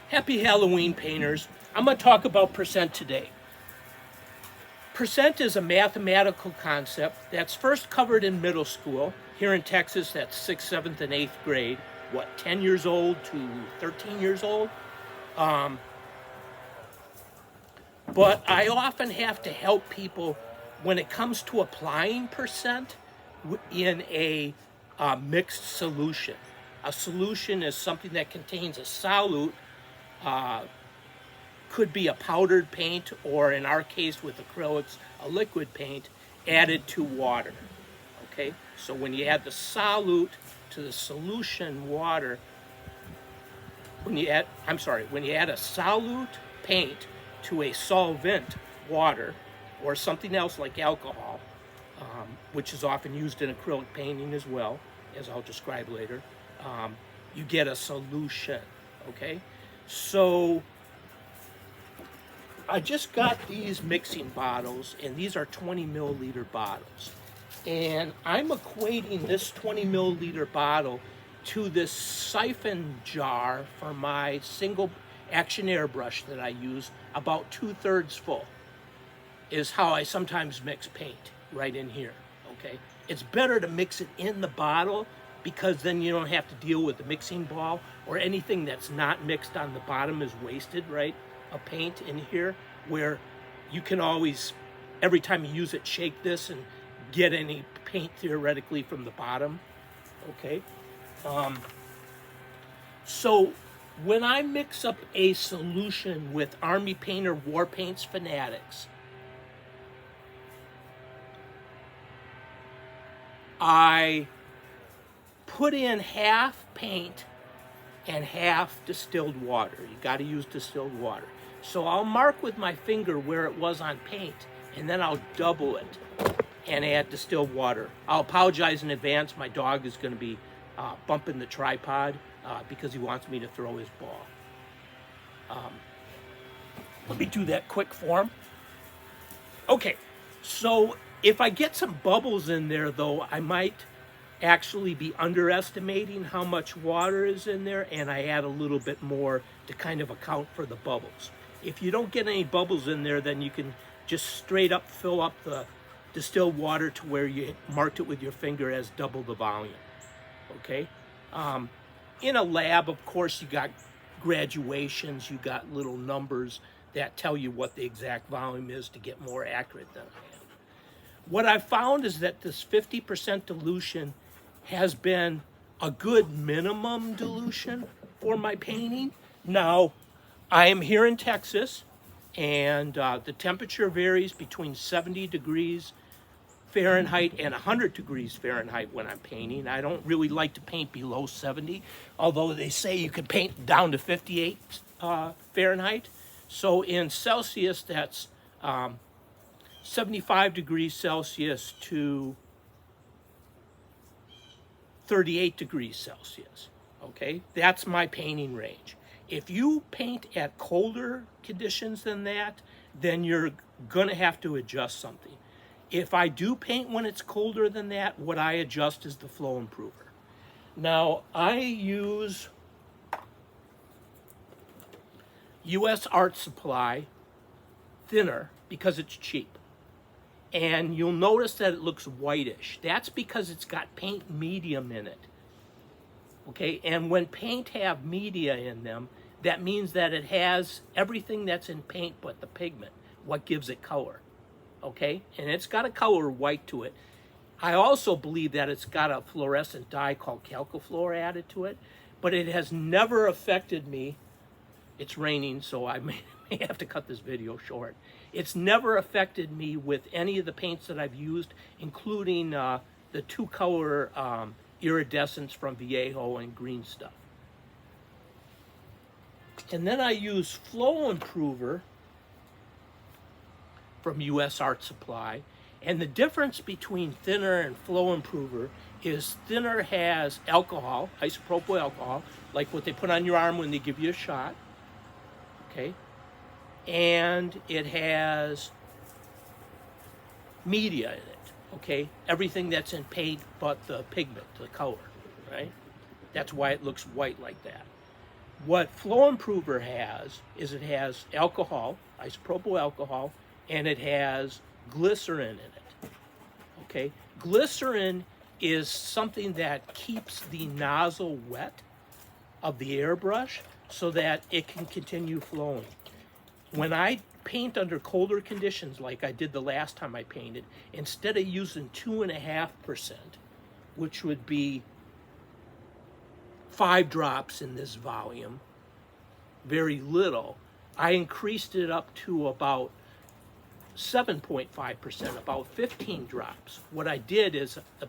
Happy Halloween, painters. I'm going to talk about percent today. Percent is a mathematical concept that's first covered in middle school. Here in Texas, that's 6th, 7th, and 8th grade. 10 years old to 13 years old? But I often have to help people when it comes to applying percent in a mixed solution. A solution is something that contains a solute, could be a powdered paint, or in our case with acrylics, a liquid paint added to water. Okay, so when you add the solute to the solution water, when you add a solute paint to a solvent water, or something else like alcohol, which is often used in acrylic painting as well, as I'll describe later, you get a solution. Okay, so I just got these mixing bottles, and these are 20 milliliter bottles. And I'm equating this 20 milliliter bottle to this siphon jar for my single action airbrush that I use, about 2/3 full, is how I sometimes mix paint, right in here, okay? It's better to mix it in the bottle because then you don't have to deal with the mixing ball, or anything that's not mixed on the bottom is wasted, right? A paint in here, where you can always, every time you use it, shake this and get any paint theoretically from the bottom, okay? So when I mix up a solution with Army Painter WarPaints Fanatics, I put in half paint and half distilled water. You got to use distilled water. So I'll mark with my finger where it was on paint, and then I'll double it and add distilled water. I'll apologize in advance. My dog is going to be bumping the tripod because he wants me to throw his ball. Let me do that quick form. Okay, so if I get some bubbles in there, though, I might actually be underestimating how much water is in there, and I add a little bit more to kind of account for the bubbles. If you don't get any bubbles in there, then you can just straight up fill up the distilled water to where you marked it with your finger as double the volume. Okay? In a lab, of course, you got graduations, you got little numbers that tell you what the exact volume is to get more accurate than I am. What I've found is that this 50% dilution has been a good minimum dilution for my painting. Now, I am here in Texas, and the temperature varies between 70 degrees Fahrenheit and 100 degrees Fahrenheit when I'm painting. I don't really like to paint below 70, although they say you can paint down to 58 Fahrenheit. So in Celsius, that's 75 degrees Celsius to 38 degrees Celsius, okay? That's my painting range. If you paint at colder conditions than that, then you're gonna have to adjust something. If I do paint when it's colder than that, what I adjust is the flow improver. Now, I use US Art Supply thinner because it's cheap. And you'll notice that it looks whitish. That's because it's got paint medium in it. Okay, and when paint have media in them, that means that it has everything that's in paint but the pigment, what gives it color. Okay, and it's got a color white to it. I also believe that it's got a fluorescent dye called calcifluor added to it, but it has never affected me. It's raining, so I may have to cut this video short. It's never affected me with any of the paints that I've used, including the two-color iridescence from Viejo and green stuff. And then I use Flow Improver from US Art Supply. And the difference between thinner and Flow Improver is thinner has alcohol, isopropyl alcohol, like what they put on your arm when they give you a shot. Okay? And it has media in it, okay? Everything that's in paint but the pigment, the color, right? That's why it looks white like that. What Flow Improver has is it has alcohol, isopropyl alcohol, and it has glycerin in it. Okay, glycerin is something that keeps the nozzle wet of the airbrush so that it can continue flowing. When I paint under colder conditions like I did the last time I painted, instead of using 2.5%, which would be 5 drops in this volume, very little, I increased it up to about 7.5%, about 15 drops. What I did is the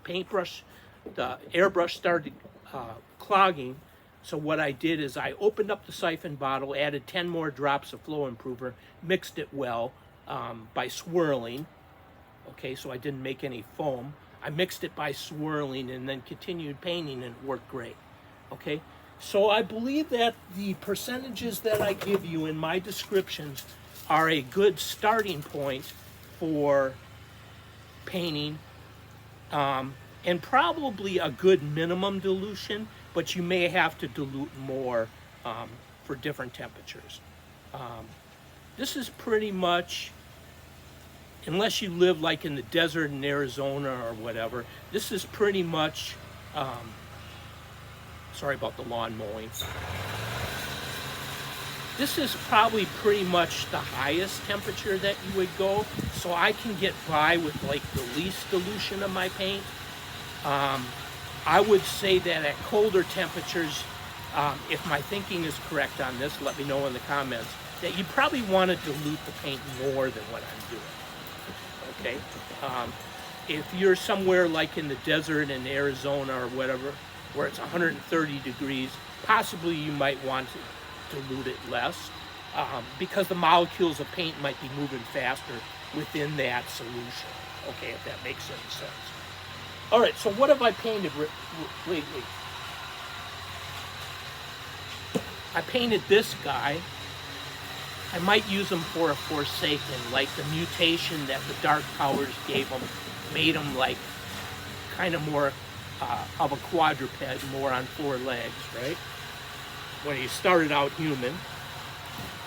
airbrush started clogging. So what I did is I opened up the siphon bottle, added 10 more drops of Flow Improver, mixed it well by swirling. Okay, so I didn't make any foam. I mixed it by swirling and then continued painting, and it worked great. Okay, so I believe that the percentages that I give you in my descriptions are a good starting point for painting, and probably a good minimum dilution, but you may have to dilute more for different temperatures. This is pretty much, unless you live like in the desert in Arizona or whatever, this is pretty much, sorry about the lawn mowing. This is probably pretty much the highest temperature that you would go, so I can get by with like the least dilution of my paint. I would say that at colder temperatures, if my thinking is correct on this, let me know in the comments, that you probably want to dilute the paint more than what I'm doing. Okay? If you're somewhere like in the desert in Arizona or whatever, where it's 130 degrees, possibly you might want to dilute it less, because the molecules of paint might be moving faster within that solution. Okay, if that makes any sense. All right, so what have I painted lately? I painted this guy. I might use him for a Forsaken, like the mutation that the dark powers gave him, made him like kind of more of a quadruped, more on 4 legs, right? When he started out human.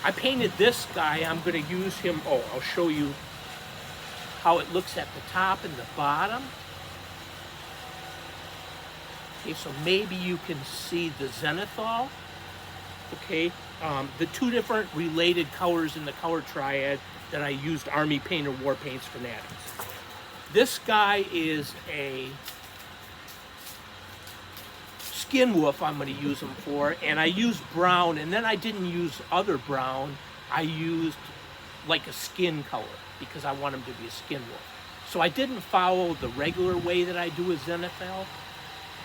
I painted this guy. I'm going to use him. Oh, I'll show you how it looks at the top and the bottom. Okay, so maybe you can see the xenithal. Okay, the 2 different related colors in the color triad that I used Army Painter WarPaints Fanatics. This guy is a skin wolf I'm going to use him for, and I used brown, and then I didn't use other brown. I used like a skin color because I want him to be a skin wolf. So I didn't follow the regular way that I do a zenithal.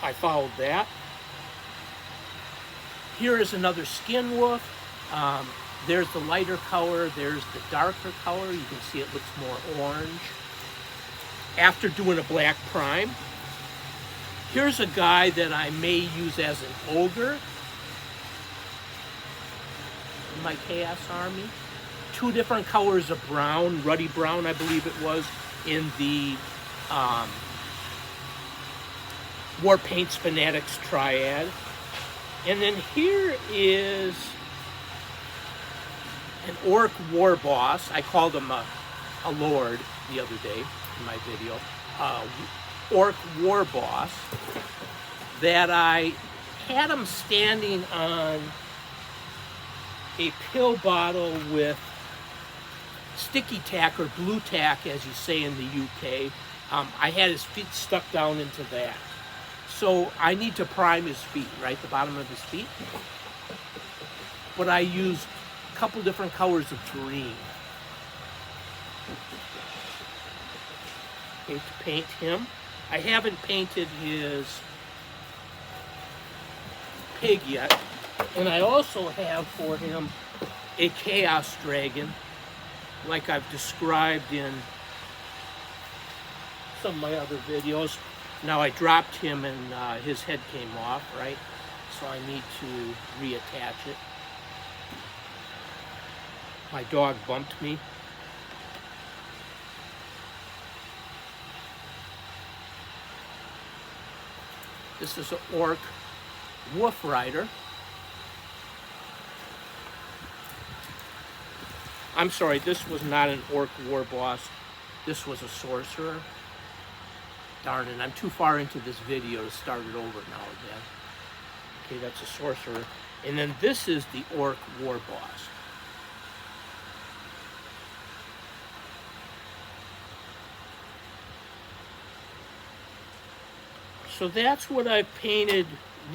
I followed that. Here is another skin wolf. There's the lighter color, there's the darker color. You can see it looks more orange. After doing a black prime, here's a guy that I may use as an ogre in my Chaos Army. 2 different colors of brown, ruddy brown I believe it was, in the WarPaints Fanatics triad. And then here is an orc war boss. I called him a lord the other day in my video. Orc war boss that I had him standing on a pill bottle with sticky tack, or blue tack as you say in the UK. I had his feet stuck down into that. So I need to prime his feet, right, the bottom of his feet. But I used a couple different colors of green, okay, to paint him. I haven't painted his pig yet. And I also have for him a Chaos Dragon, like I've described in some of my other videos. Now I dropped him and his head came off, right? So I need to reattach it. My dog bumped me. This is an orc wolf rider. I'm sorry, this was not an Orc War Boss. This was a Sorcerer. Darn it, I'm too far into this video to start it over now again. Okay, that's a Sorcerer. And then this is the Orc War Boss. So that's what I've painted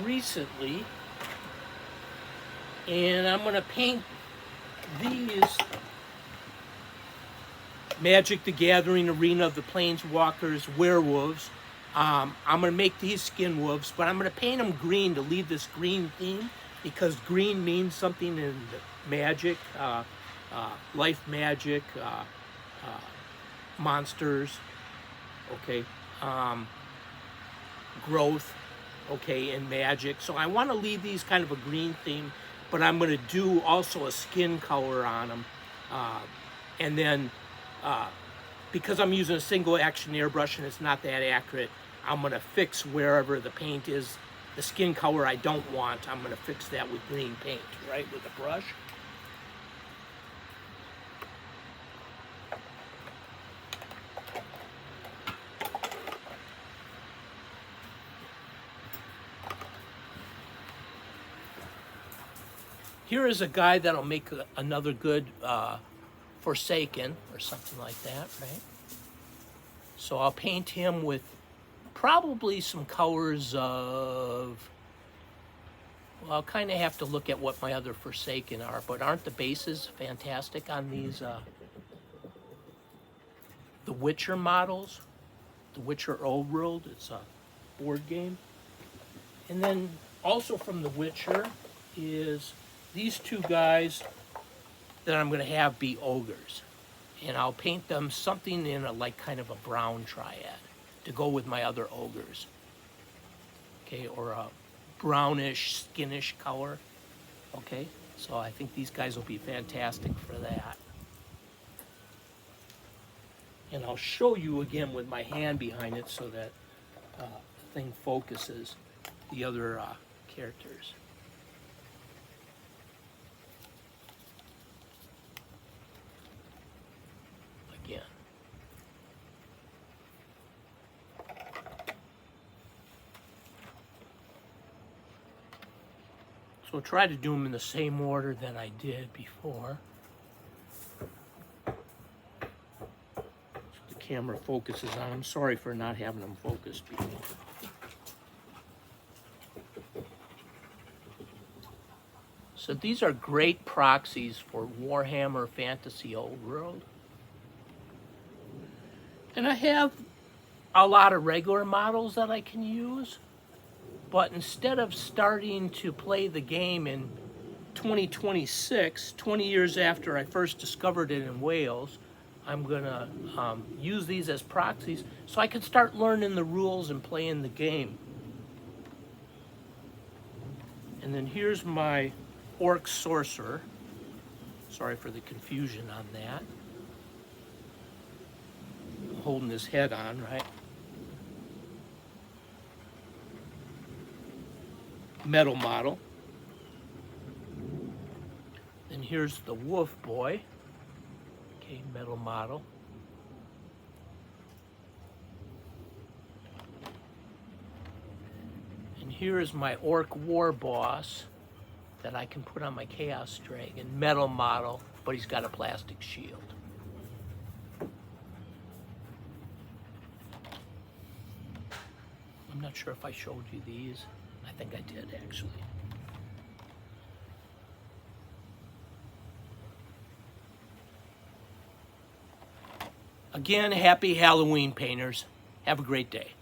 recently. And I'm going to paint these Magic the Gathering Arena of the Planeswalkers Werewolves. I'm going to make these skin wolves, but I'm going to paint them green to leave this green theme, because green means something in magic, life magic, monsters, okay, growth, okay, and magic. So I want to leave these kind of a green theme, but I'm going to do also a skin color on them. And then, because I'm using a single action airbrush and it's not that accurate, I'm going to fix wherever the paint is. The skin color I don't want, I'm going to fix that with green paint, right, with a brush. Here is a guy that'll make another good Forsaken or something like that, right? So I'll paint him with probably some colors of, well, I'll kind of have to look at what my other Forsaken are, but aren't the bases fantastic on these, the Witcher models? The Witcher Old World, it's a board game. And then also from the Witcher is these two guys that I'm going to have be ogres. And I'll paint them something in a like kind of a brown triad to go with my other ogres. Okay, or a brownish, skinish color. Okay, so I think these guys will be fantastic for that. And I'll show you again with my hand behind it so that the thing focuses the other characters. Again. So try to do them in the same order that I did before. So the camera focuses on them. Sorry for not having them focused before. So these are great proxies for Warhammer Fantasy Old World. And I have a lot of regular models that I can use, but instead of starting to play the game in 2026, 20 years after I first discovered it in Wales, I'm gonna use these as proxies so I can start learning the rules and playing the game. And then here's my Orc Sorcerer. Sorry for the confusion on that. Holding his head on, right? Metal model. And here's the Wolf Boy. Okay, metal model. And here is my Orc War Boss that I can put on my Chaos Dragon. Metal model, but he's got a plastic shield. I'm not sure if I showed you these. I think I did, actually. Again, happy Halloween, painters. Have a great day.